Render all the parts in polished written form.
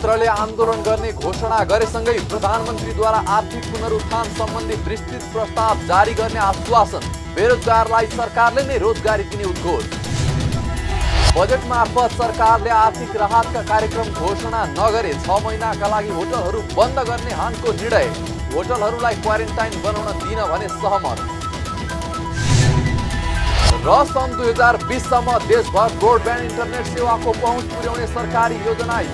क्षेत्रले आन्दोलन गर्ने घोषणा गरेसँगै प्रधानमन्त्रीद्वारा आर्थिक पुनरुत्थान सम्बन्धी विस्तृत प्रस्ताव जारी गर्ने आश्वासन। बेरोजगारलाई सरकारले नै रोजगारी दिने उद्घोष। बजेट मार्फत सरकारले आर्थिक राहतका कार्यक्रम घोषणा नगरे 6 महिनाका लागि होटलहरू बन्द गर्ने हानको निर्णय। होटलहरूलाई क्वारेन्टाइन बनाउन दिन भने सहमत। र सन् 2020 सम्म देशभर ब्रोडब्यान्ड इन्टरनेट सेवाको पहुँच पुर्याउने सरकारी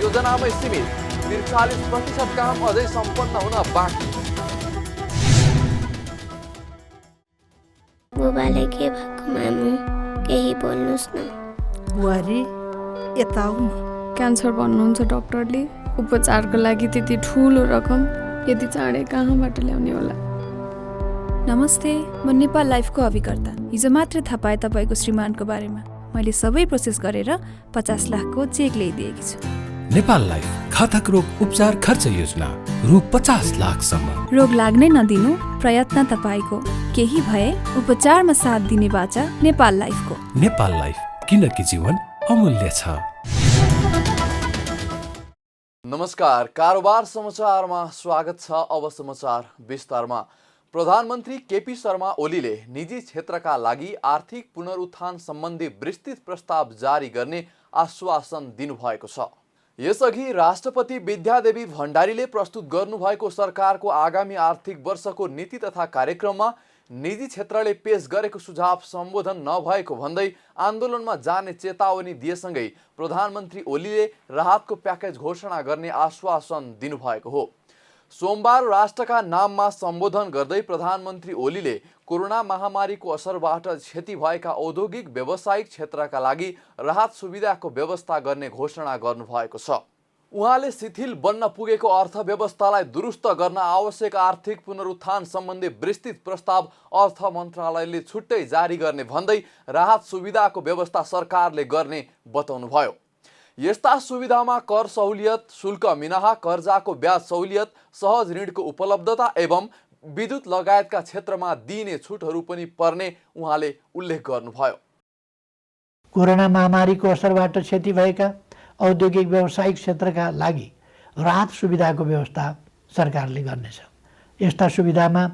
योजनामै सीमित। 43% काम अझै सम्पन्न हुन बाँकी। बुबाले के भएको मामु, केही बोल्नुस् न। बुहारी यता आऊ न। क्यान्सर भन्नुहुन्छ डाक्टरले। उपचारको लागि त्यति ठुलो रकम यति चाँडै कहाँबाट ल्याउने होला? नमस्ते, म नेपाल लाइफको अभिकर्ता। हिजो मात्रै थाहा पाएँ तपाईँको श्रीमानको बारेमा। मैले सबै प्रोसेस गरेर 50 लाखको चेक ल्याइदिएकी छु। नेपाल लाइफ घातक रोग उपचार खर्च योजना रु 50 लाखसम्म। रोग लाग्नै नदिनु प्रयत्न तपाईँको। केही भए उपचारमा साथ दिने बाचा नेपाल लाइफको। नेपाल लाइफ, किनकि जीवन अमूल्य छ। नमस्कार, कारोबार समाचारमा स्वागत छ। अब समाचार विस्तारमा। प्रधानमन्त्री केपी शर्मा ओलीले निजी क्षेत्रका लागि आर्थिक पुनरुत्थान सम्बन्धी विस्तृत प्रस्ताव जारी गर्ने आश्वासन दिनुभएको छ। यसअघि राष्ट्रपति विद्यादेवी भण्डारीले प्रस्तुत गर्नुभएको सरकारको आगामी आर्थिक वर्षको नीति तथा कार्यक्रममा निजी क्षेत्रले पेश गरेको सुझाव सम्बोधन नभएको भन्दै आन्दोलनमा जाने चेतावनी दिएसँगै प्रधानमन्त्री ओलीले राहतको प्याकेज घोषणा गर्ने आश्वासन दिनुभएको हो। सोमबार राष्ट्रका नाममा सम्बोधन गर्दै प्रधानमन्त्री ओलीले कोरोना महामारीको असरबाट क्षति भएका औद्योगिक व्यावसायिक क्षेत्रका लागि राहत सुविधाको व्यवस्था गर्ने घोषणा गर्नुभएको छ। उहाँले शिथिल बन्न पुगेको अर्थव्यवस्थालाई दुरुस्त गर्न आवश्यक आर्थिक पुनरुत्थान सम्बन्धी विस्तृत प्रस्ताव अर्थ मन्त्रालयले छुट्टै जारी गर्ने भन्दै राहत सुविधाको व्यवस्था सरकारले गर्ने बताउनुभयो। यस्ता सुविधामा कर सहुलियत, शुल्क मिनाहा, कर्जाको ब्याज सहुलियत, सहज ऋणको उपलब्धता एवं विद्युत लगायतका क्षेत्रमा दिइने छुटहरू पनि पर्ने उहाँले उल्लेख गर्नुभयो। कोरोना महामारीको असरबाट क्षति भएका औद्योगिक व्यावसायिक क्षेत्रका लागि राहत सुविधाको व्यवस्था सरकारले गर्नेछ। यस्ता सुविधामा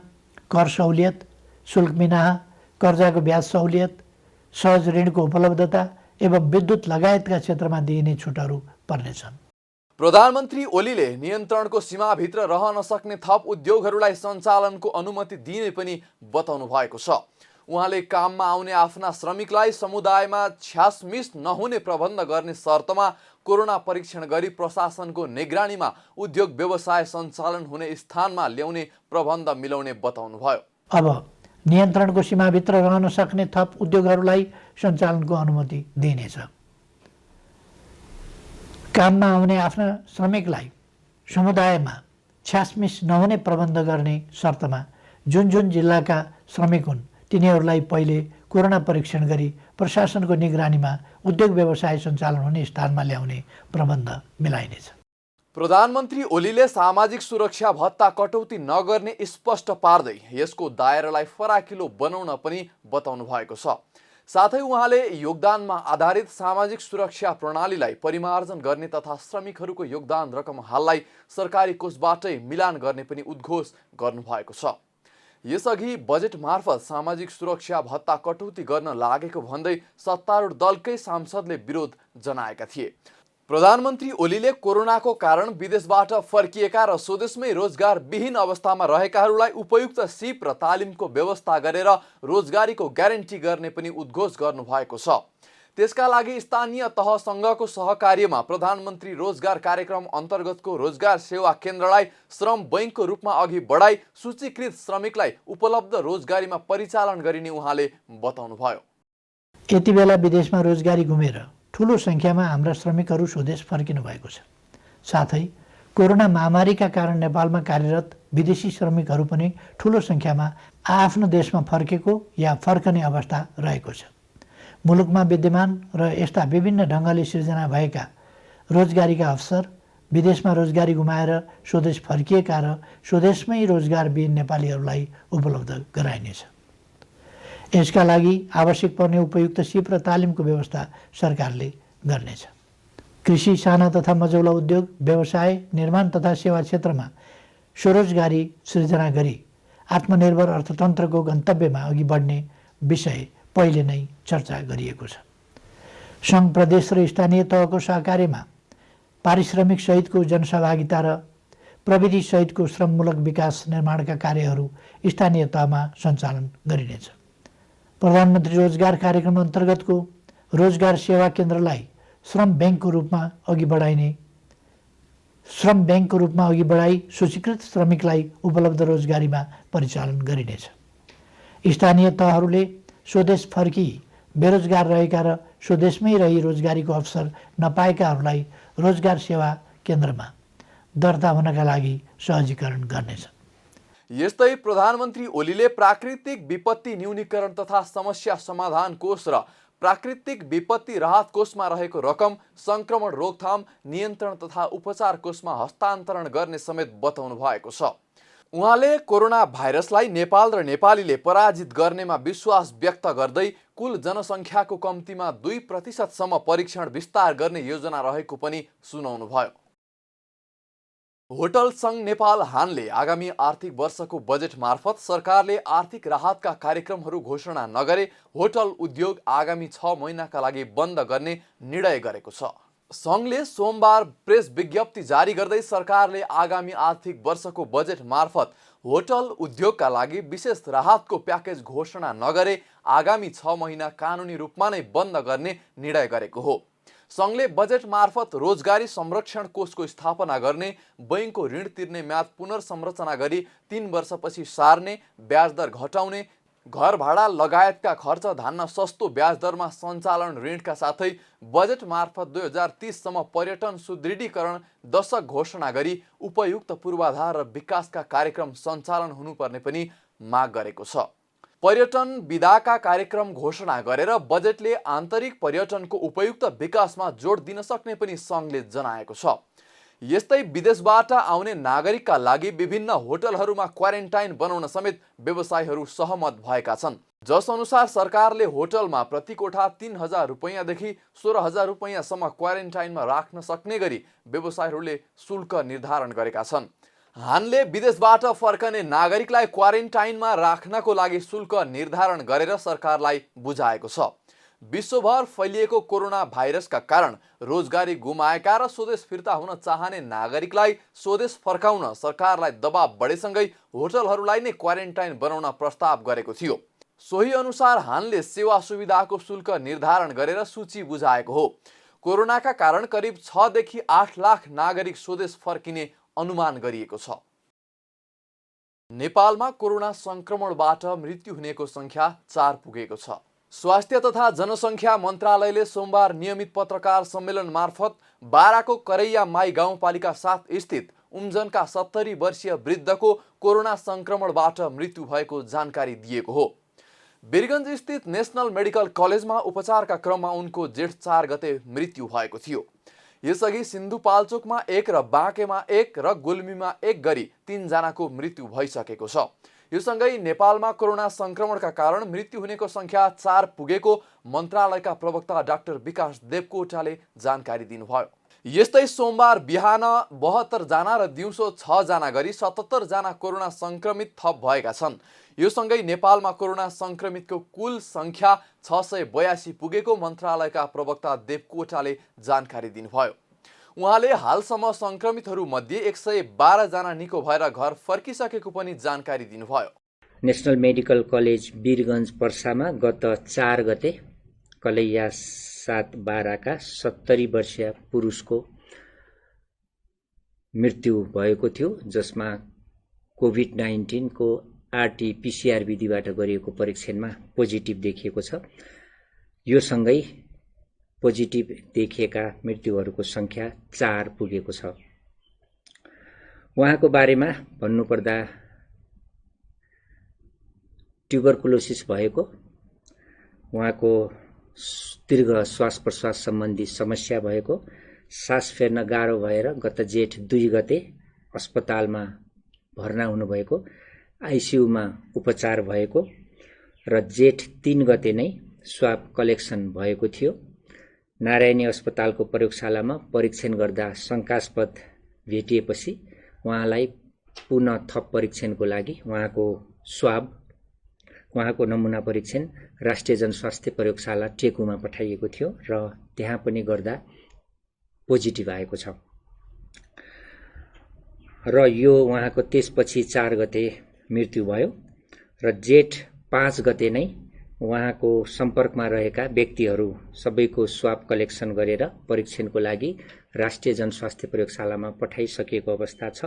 कर सहुलियत, शुल्क मिनाहा, कर्जाको ब्याज सहुलियत, सहज ऋणको उपलब्धता एवं विद्युत लगायतका क्षेत्रमा दिइने छुटहरू पर्नेछन्। प्रधानमन्त्री ओलीले नियन्त्रणको सीमाभित्र रहन सक्ने थप उद्योगहरूलाई सञ्चालनको अनुमति दिने पनि बताउनु भएको छ। उहाँले काममा आउने आफ्ना श्रमिकलाई समुदायमा छ्यासमिस नहुने प्रबन्ध गर्ने शर्तमा कोरोना परीक्षण गरी प्रशासनको निगरानीमा उद्योग व्यवसाय सञ्चालन हुने स्थानमा ल्याउने प्रबन्ध मिलाउने बताउनुभयो। अब नियन्त्रणको सीमाभित्र रहन सक्ने थप उद्योगहरूलाई सञ्चालनको अनुमति दिइनेछ। काममा आउने आफ्ना श्रमिकलाई समुदायमा छ्यासमिस नहुने प्रबन्ध गर्ने शर्तमा जुन जुन जिल्लाका श्रमिक हुन् तिनीहरूलाई पहिले कोरोना परीक्षण गरी प्रशासनको निगरानीमा उद्योग व्यवसाय सञ्चालन हुने स्थानमा ल्याउने प्रबन्ध मिलाइनेछ। प्रधानमन्त्री ओलीले सामाजिक सुरक्षा भत्ता कटौती नगर्ने स्पष्ट पार्दै यसको दायरालाई फराकिलो बनाउन पनि बताउनु भएको छ। साथै उहाँले योगदानमा आधारित सामाजिक सुरक्षा प्रणालीलाई परिमार्जन गर्ने तथा श्रमिकहरूको योगदान रकम हाललाई सरकारी कोषबाटै मिलान गर्ने पनि उद्घोष गर्नुभएको छ। यसअघि बजेट मार्फत सामाजिक सुरक्षा भत्ता कटौती गर्न लागेको भन्दै सत्तारूढ दलकै सांसदले विरोध जनाएका थिए। प्रधानमन्त्री ओलीले कोरोनाको कारण विदेशबाट फर्किएका र स्वदेशमै रोजगार विहीन अवस्थामा रहेकाहरूलाई उपयुक्त सिप र तालिमको व्यवस्था गरेर रोजगारीको ग्यारेन्टी गर्ने पनि उद्घोष गर्नुभएको छ। त्यसका लागि स्थानीय तहसँगको सहकार्यमा प्रधानमन्त्री रोजगार कार्यक्रम अन्तर्गतको रोजगार सेवा केन्द्रलाई श्रम बैङ्कको रूपमा अघि बढाई सूचीकृत श्रमिकलाई उपलब्ध रोजगारीमा परिचालन गरिने उहाँले बताउनुभयो। यति बेला विदेशमा रोजगारी गुमेर ठुलो सङ्ख्यामा हाम्रा श्रमिकहरू स्वदेश फर्किनु भएको छ। साथै कोरोना महामारीका कारण नेपालमा कार्यरत विदेशी श्रमिकहरू पनि ठुलो सङ्ख्यामा आफ्नो देशमा फर्केको या फर्कने अवस्था रहेको छ। मुलुकमा विद्यमान र यस्ता विभिन्न ढङ्गले सिर्जना भएका रोजगारीका अवसर, विदेशमा रोजगारी गुमाएर स्वदेश फर्किएका र स्वदेशमै रोजगारविहीन नेपालीहरूलाई उपलब्ध गराइनेछ। यसका लागि आवश्यक पर्ने उपयुक्त सिप र तालिमको व्यवस्था सरकारले गर्नेछ। कृषि, साना तथा मझौला उद्योग, व्यवसाय, निर्माण तथा सेवा क्षेत्रमा स्वरोजगारी सृजना गरी आत्मनिर्भर अर्थतन्त्रको गन्तव्यमा अघि बढ्ने विषय पहिले नै चर्चा गरिएको छ। सङ्घ, प्रदेश र स्थानीय तहको सहकार्यमा पारिश्रमिक सहितको जनसहभागिता र प्रविधि सहितको श्रममूलक विकास निर्माणका कार्यहरू स्थानीय तहमा सञ्चालन गरिनेछ। प्रधानमन्त्री रोजगार कार्यक्रम अन्तर्गतको रोजगार सेवा केन्द्रलाई श्रम ब्याङ्कको रूपमा अघि बढाई सूचीकृत श्रमिकलाई उपलब्ध रोजगारीमा परिचालन गरिनेछ। स्थानीय तहहरूले स्वदेश फर्की बेरोजगार रहेका र स्वदेशमै रही रोजगारीको अवसर नपाएकाहरूलाई रोजगार सेवा केन्द्रमा दर्ता हुनका लागि सहजीकरण गर्नेछ। यस्तै प्रधानमन्त्री ओलीले प्राकृतिक विपत्ति न्यूनीकरण तथा समस्या समाधान कोष र प्राकृतिक विपत्ति राहत कोषमा रहेको रकम संक्रमण रोकथाम, नियन्त्रण तथा उपचार कोषमा हस्तान्तरण गर्ने समेत बताउनु भएको छ। उहाँले कोरोना भाइरसलाई नेपाल र नेपालीले पराजित गर्नेमा विश्वास व्यक्त गर्दै कुल जनसङ्ख्याको कम्तीमा 2% परीक्षण विस्तार गर्ने योजना रहेको पनि सुनाउनु भयो। होटल सङ्घ नेपाल हानले आगामी आर्थिक वर्षको बजेट मार्फत सरकारले आर्थिक राहतका कार्यक्रमहरू घोषणा नगरे होटल उद्योग आगामी 6 महिनाका लागि बन्द गर्ने निर्णय गरेको छ। सङ्घले सोमबार प्रेस विज्ञप्ति जारी गर्दै सरकारले आगामी आर्थिक वर्षको बजेट मार्फत होटल उद्योगका लागि विशेष राहतको प्याकेज घोषणा नगरे आगामी 6 महिना कानुनी रूपमा नै बन्द गर्ने निर्णय गरेको हो। सङ्घले बजेट मार्फत रोजगारी संरक्षण कोषको स्थापना गर्ने, बैंकको ऋण तिर्ने म्याद पुनर्संरचना गरी 3 वर्षपछि सार्ने, ब्याज दर घटाउने, घर भाडा लगायतका खर्च धान्न सस्तो ब्याज दरमा सञ्चालन ऋणका साथै बजेट मार्फत 2030 सम्म पर्यटन सुदृढीकरण दशक घोषणा गरी उपयुक्त पूर्वाधार र विकासका कार्यक्रम सञ्चालन हुनुपर्ने पनि माग गरेको छ। पर्यटन विधाका कार्यक्रम घोषणा गरेर बजेटले आन्तरिक पर्यटनको उपयुक्त विकासमा जोड दिन सक्ने पनि सङ्घले जनाएको छ। यस्तै विदेशबाट आउने नागरिकका लागि विभिन्न होटलहरूमा क्वारेन्टाइन बनाउन समेत व्यवसायीहरू सहमत भएका छन्। जस अनुसार सरकारले होटलमा प्रति कोठा 3,000 रुपैयाँदेखि 16,000 रुपैयाँसम्म क्वारेन्टाइनमा राख्न सक्ने गरी व्यवसायीहरूले शुल्क निर्धारण गरेका छन्। हानले विदेशबाट फर्कने नागरिकलाई क्वारेन्टाइनमा राख्नको लागि शुल्क निर्धारण गरेर सरकारलाई बुझाएको छ। विश्वभर फैलिएको कोरोना भाइरसका कारण रोजगारी गुमाएका र स्वदेश फिर्ता हुन चाहने नागरिकलाई स्वदेश फर्काउन सरकारलाई दबाब बढेसँगै होटलहरूलाई नै क्वारेन्टाइन बनाउन प्रस्ताव गरेको थियो। सोही अनुसार हानले सेवा सुविधाको शुल्क निर्धारण गरेर सूची बुझाएको हो। कोरोनाका कारण करिब 6 देखि 8 लाख नागरिक स्वदेश फर्किने अनुमान गरिएको छ। नेपालमा कोरोना संक्रमणबाट मृत्यु हुनेको संख्या 4 पुगेको छ। स्वास्थ्य तथा जनसङ्ख्या मन्त्रालयले सोमबार नियमित पत्रकार सम्मेलन मार्फत बाराको करैया माई गाउँपालिका 7 स्थित उम्जनका 70 वर्षीय वृद्धको कोरोना संक्रमणबाट मृत्यु भएको जानकारी दिएको हो। वीरगञ्ज स्थित नेशनल मेडिकल कलेजमा उपचारका क्रममा उनको जेठ 4 गते मृत्यु भएको थियो। यसअघि सिन्धुपाल्चोकमा 1 र बाँकेमा 1 र गुल्मीमा 1 गरी 3 जनाको मृत्यु भइसकेको छ। यो सँगै नेपालमा कोरोना संक्रमणका कारण मृत्यु हुनेको संख्या 4 पुगेको मन्त्रालयका प्रवक्ता डाक्टर विकास देवकोटाले जानकारी दिनुभयो। यस्तै सोमबार बिहान 72 जना र दिउँसो 6 जना गरी 77 जना कोरोना संक्रमित थप भएका छन्। यो सँगै नेपालमा कोरोना संक्रमितको कुल संख्या 682 पुगेको मन्त्रालयका प्रवक्ता देवकोटाले जानकारी दिनुभयो। उहाँले हालसम्म संक्रमितहरू मध्ये 112 जना निको भएर घर फर्किसकेको पनि जानकारी दिनुभयो। नेशनल मेडिकल कलेज वीरगञ्ज पर्सामा गत 4 गते कलैया 7 बाराका 70 वर्षीय पुरुषको मृत्यु भएको थियो, जसमा कोभिड-19 को आरटी-पीसीआर विधिबाट गरिएको परीक्षणमा पोजिटिभ देखिएको छ। यो सँगै पोजिटिभ देखिएका मृत्युहरूको संख्या 4 पुगेको छ। उहाँको बारेमा भन्नुपर्दा ट्युबरकुलोसिस भएको, उहाँको दीर्घ श्वास प्रश्वास सम्बन्धी समस्या भएको, सास फेर्न गाह्रो भएर गत जेठ 2 गते अस्पतालमा भर्ना हुनुभएको, आइसियुमा उपचार भएको र जेठ 3 गते नै स्वाब कलेक्सन भएको थियो। नारायणी अस्पतालको प्रयोगशालामा परीक्षण गर्दा शङ्कास्पद भेटिएपछि उहाँलाई पुनः थप परीक्षणको लागि उहाँको नमुना परीक्षण राष्ट्रिय जनस्वास्थ्य प्रयोगशाला टेकुमा पठाइएको थियो र त्यहाँ पनि गर्दा पोजिटिभ आएको छ र यो उहाँको त्यसपछि 4 गते मृत्यु भयो र जेठ 5 गते नै उहाँको सम्पर्कमा रहेका व्यक्तिहरू सबैको स्वाब कलेक्सन गरेर परीक्षणको लागि राष्ट्रिय जनस्वास्थ्य प्रयोगशालामा पठाइसकेको अवस्था छ।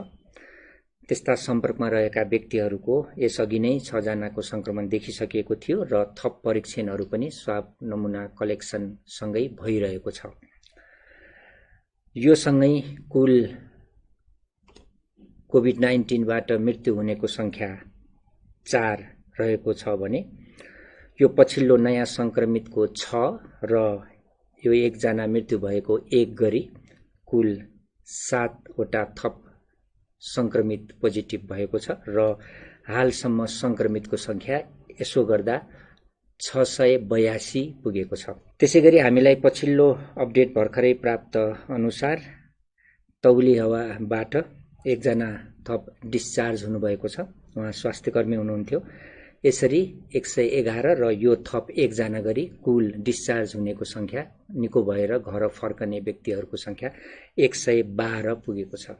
त्यस्ता सम्पर्कमा रहेका व्यक्तिहरूको यसअघि नै 6 जनाको संक्रमण देखिसकिएको थियो र थप परीक्षणहरू पनि स्वाब नमुना कलेक्सन सँगै भइरहेको छ। यो सँगै कुल कोभिड-19 बाट मृत्यु हुनेको संख्या 4 रहेको छ भने यो पछिल्लो नयाँ संक्रमितको 6 र यो 1 जना मृत्यु भएको 1 गरी कुल 7 वटा थप संक्रमित पोजिटिभ भएको छ र हालसम्म संक्रमितको संख्या यसो गर्दा 682 पुगेको छ। त्यसैगरी हामीलाई पछिल्लो अपडेट भर्खरै प्राप्त अनुसार तौली हावाबाट 1 जना थप डिस्चार्ज हुनुभएको छ। उहाँ स्वास्थ्यकर्मी हुनुहुन्थ्यो। यसरी 111 र यो थप 1 जना गरी कुल डिस्चार्ज हुनेको संख्या निको भएर घर फर्कने व्यक्तिहरूको संख्या 112 पुगेको छ।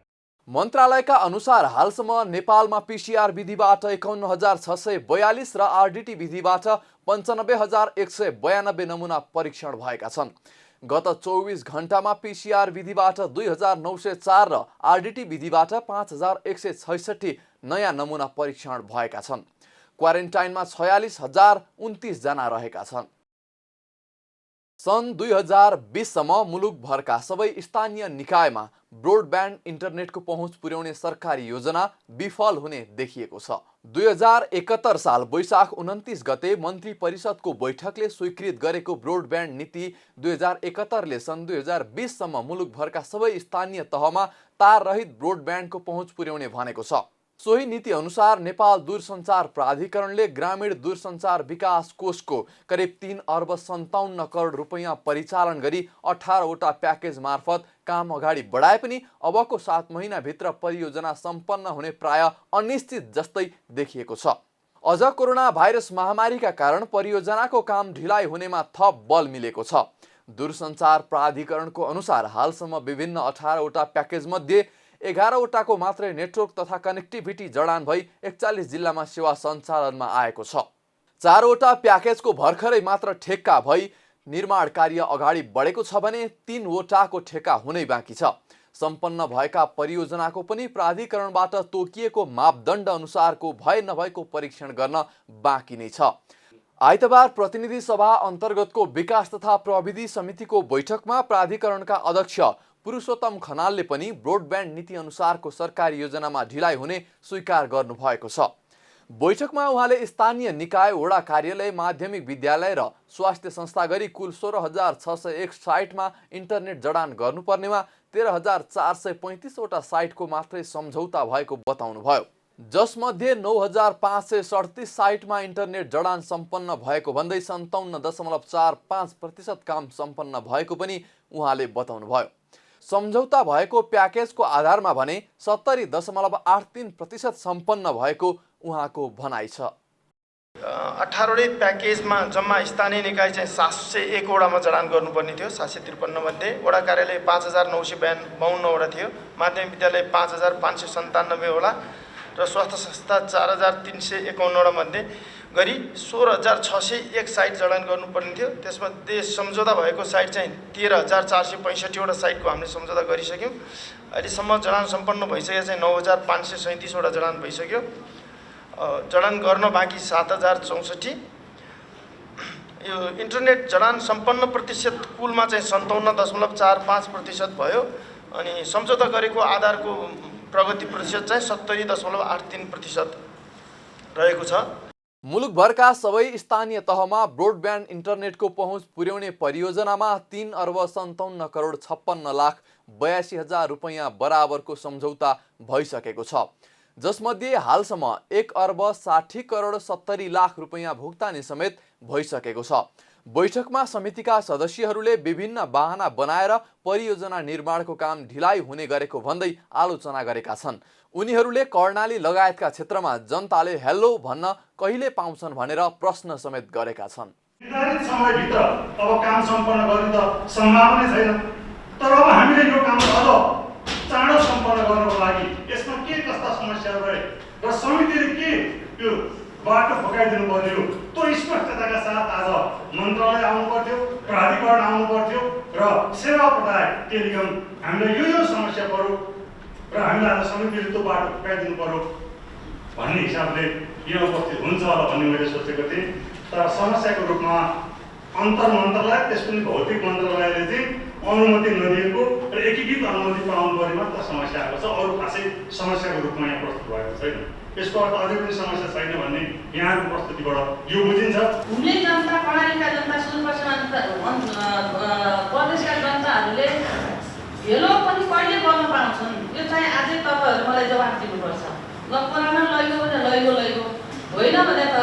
मन्त्रालयका अनुसार हालसम्म नेपालमा पीसीआर विधिबाट 51642 र आरडीटी विधिबाट 95192 नमुना परीक्षण भएका छन्। गत 24 घण्टामा पीसीआर विधिबाट 2904 र आरडीटी विधिबाट 5166 नयाँ नमुना परीक्षण भएका छन्। क्वारेन्टाइनमा 46029 जना रहेका छन्। सन् 2020 सम्म मुलुकभरका सबै स्थानीय निकायमा ब्रोडब्यान्ड इन्टरनेटको पहुँच पुर्याउने सरकारी योजना विफल हुने देखिएको छ। 2071 साल वैशाख 29 गते मन्त्री परिषदको बैठकले स्वीकृत गरेको ब्रोडब्यान्ड नीति 2071 ले सन् 2020 सम्म मुलुकभरका सबै स्थानीय तहमा ताररहित ब्रोडब्यान्डको पहुँच पुर्याउने भनेको छ। सोही नीति अनुसार नेपाल दूरसञ्चार प्राधिकरणले ग्रामीण दूरसञ्चार विकास कोषको करिब 3 अर्ब 57 करोड रुपैयाँ परिचालन गरी 18 वटा प्याकेज मार्फत काम अगाडि बढाए पनि अबको 7 महिनाभित्र परियोजना सम्पन्न हुने प्राय अनिश्चित जस्तै देखिएको छ। अझ कोरोना भाइरस महामारीका कारण परियोजनाको काम ढिलाइ हुनेमा थप बल मिलेको छ। दूरसञ्चार प्राधिकरणको अनुसार हालसम्म विभिन्न 18 वटा प्याकेज मध्ये 11 वटाको मात्रै नेटवर्क तथा कनेक्टिभिटी जडान भई 41 जिल्लामा सेवा सञ्चालनमा आएको छ। 4 वटा प्याकेजको भर्खरै मात्र ठेक्का भई निर्माण कार्य अगाडि बढेको छ भने 3 वटाको ठेक्का हुनै बाँकी छ। सम्पन्न भएका परियोजनाको पनि प्राधिकरणबाट तोकिएको मापदण्ड अनुसारको भए नभएको परीक्षण गर्न बाँकी नै छ। आइतबार प्रतिनिधि सभा अन्तर्गतको विकास तथा प्रविधि समितिको बैठकमा प्राधिकरणका अध्यक्ष पुरुषोत्तम खनालले पनि ब्रोडब्यान्ड नीति अनुसारको सरकारी योजनामा ढिलाइ हुने स्वीकार गर्नुभएको छ। बैठकमा उहाँले स्थानीय निकाय, वडा कार्यालय, माध्यमिक विद्यालय र स्वास्थ्य संस्था गरी कुल 16601 साइटमा इन्टरनेट जडान गर्नुपर्नेमा 13435 वटा साइटको मात्रै सम्झौता भएको बताउनुभयो। जसमध्ये 9537 साइटमा इन्टरनेट जडान सम्पन्न भएको भन्दै 57.45% काम सम्पन्न भएको पनि उहाँले बताउनुभयो। सम्झौता भएको प्याकेजको आधारमा भने 70.83% सम्पन्न भएको उहाँको भनाइ छ। 18 वटै प्याकेजमा जम्मा स्थानीय निकाय चाहिँ 701 वडामा जडान गर्नुपर्ने थियो। 753 मध्ये वडा कार्यालय 5952 वडा थियो, माध्यमिक विद्यालय 5597 वडा र स्वास्थ्य संस्था 4351 वडा मध्ये गरी 16601 साइट जडान गर्नुपर्ने थियो। त्यसमध्ये सम्झौता भएको साइट चाहिँ 13465 वटा साइटको हामीले सम्झौता गरिसक्यौँ। अहिलेसम्म जडान सम्पन्न भइसकेको चाहिँ 9537 वटा जडान भइसक्यो। जडान गर्न बाँकी 7064। यो इन्टरनेट जडान सम्पन्न प्रतिशत कुलमा चाहिँ 57.45% भयो। अनि सम्झौता गरेको आधारको प्रगति प्रतिशत चाहिँ 70.83% रहेको छ। मुलुकभरका सबै स्थानीय तहमा ब्रोडब्यान्ड इन्टरनेटको पहुँच पुर्याउने परियोजनामा 3 अर्ब 57 करोड 56 लाख 82 हजार रुपैयाँ बराबरको सम्झौता भइसकेको छ। जसमध्ये हालसम्म 1 अर्ब 60 करोड 70 लाख रुपैयाँ भुक्तानी समेत भइसकेको छ। बैठकमा समितिका सदस्यहरूले विभिन्न बहाना बनाएर परियोजना निर्माणको काम ढिलाइ हुने गरेको भन्दै आलोचना गरेका छन्। उनीहरूले कर्णाली लगायतका क्षेत्रमा जनताले हेल्लो भन्न कहिले पाउँछन् भनेर प्रश्न समेत गरेका छन्। निर्धारित समयभित्र अब काम सम्पन्न गर्ने त सम्भावना छैन, तर अब हामीले यो काम अझ चाँडो सम्पन्न गर्नको लागि यसमा के कस्ता समस्याहरू रहे र समितिले के यो बाटो फकाइदिनु पर्यो त्यो स्पष्टताका साथ आज मन्त्रालय आउनु पर्थ्यो, प्राधिकरण आउनु पर्थ्यो र सेवा प्रदायक टेलिकम हामीलाई यो समस्या पर्यो र हामीलाई आज समितिले त्यो बाटो फकाइदिनु पर्यो भन्ने हिसाबले यो उपस्थित हुन्छ होला भन्ने मैले सोचेको थिएँ। तर समस्याको रूपमा अन्तर मन्त्रालय त्यस पनि भौतिक मन्त्रालयले चाहिँ अनुमति नदिएको र एकीकृत अनुमति पाउनु पर्ने मात्र समस्या आएको छ, अरू खासै समस्याको रूपमा यहाँ प्रस्तुत भएको छैन। यसको अर्थ अझै पनि समस्या छैन भन्ने यहाँको प्रस्तुतिबाट यो बुझिन्छ। हुने जनता कर्णालीका जनता प्रदेशका जनताहरूले हेलो पनि कहिले गर्न पाउँछन् यो चाहिँ आजै तपाईँहरू मलाई जवाफ दिनुपर्छ। पुरानो लैगो भने लैगो होइन भने त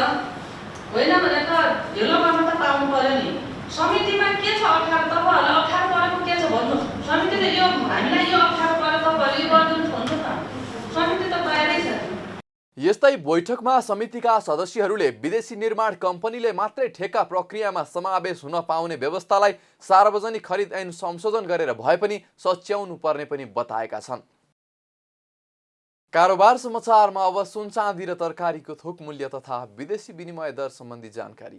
हेलो गर्न त पाउनु पर्यो नि। समितिमा के छ अप्ठ्यारो, तपाईँहरूलाई अप्ठ्यारो परेको के छ भन्नुहोस्। समितिले यो हामीलाई यो अप्ठ्यारो पऱ्यो तपाईँहरूले यो गरिदिनुहोस् भन्नुहोस् न, समिति त तयारै छ। यस्तै बैठकमा समितिका सदस्यहरूले विदेशी निर्माण कम्पनीले मात्रै ठेक्का प्रक्रियामा समावेश हुन पाउने व्यवस्थालाई सार्वजनिक खरिद ऐन संशोधन गरेर भए पनि सच्याउनु पर्ने पनि बताएका छन्। कारोबार समाचारमा अब सुन चाँदी र तरकारीको थोक मूल्य तथा विदेशी विनिमय दर सम्बन्धी जानकारी।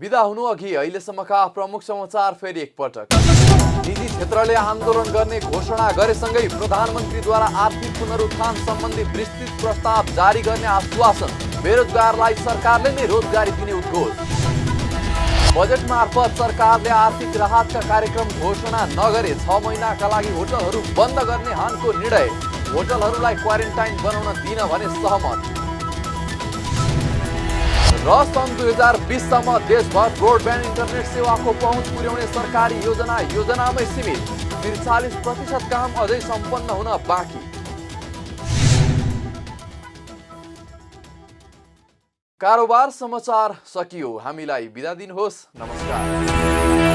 विदा हुनु अघि अहिलेसम्मका प्रमुख समाचार फेरि एकपटक। निजी क्षेत्रले आन्दोलन गर्ने घोषणा गरेसँगै प्रधानमन्त्रीद्वारा आर्थिक पुनरुत्थान सम्बन्धी विस्तृत प्रस्ताव जारी गर्ने आश्वासन, बेरोजगारलाई सरकारले नै रोजगारी दिने उद्घोष। बजेट मार्फत सरकारले आर्थिक राहतका कार्यक्रम घोषणा नगरे 6 महिनाका लागि होटलहरू बन्द गर्ने हानको निर्णय, होटलहरूलाई क्वारेन्टाइन बनाउन दिन भने सहमत। र सन् 2020 सम्म देशभर ब्रोडब्यान्ड इन्टरनेट सेवाको पहुँच पुर्याउने सरकारी योजनामै सीमित, 43% काम अझै सम्पन्न हुन बाँकी। कारोबार समाचार सकियो। हामीलाई बिदा दिनुहोस्। नमस्कार।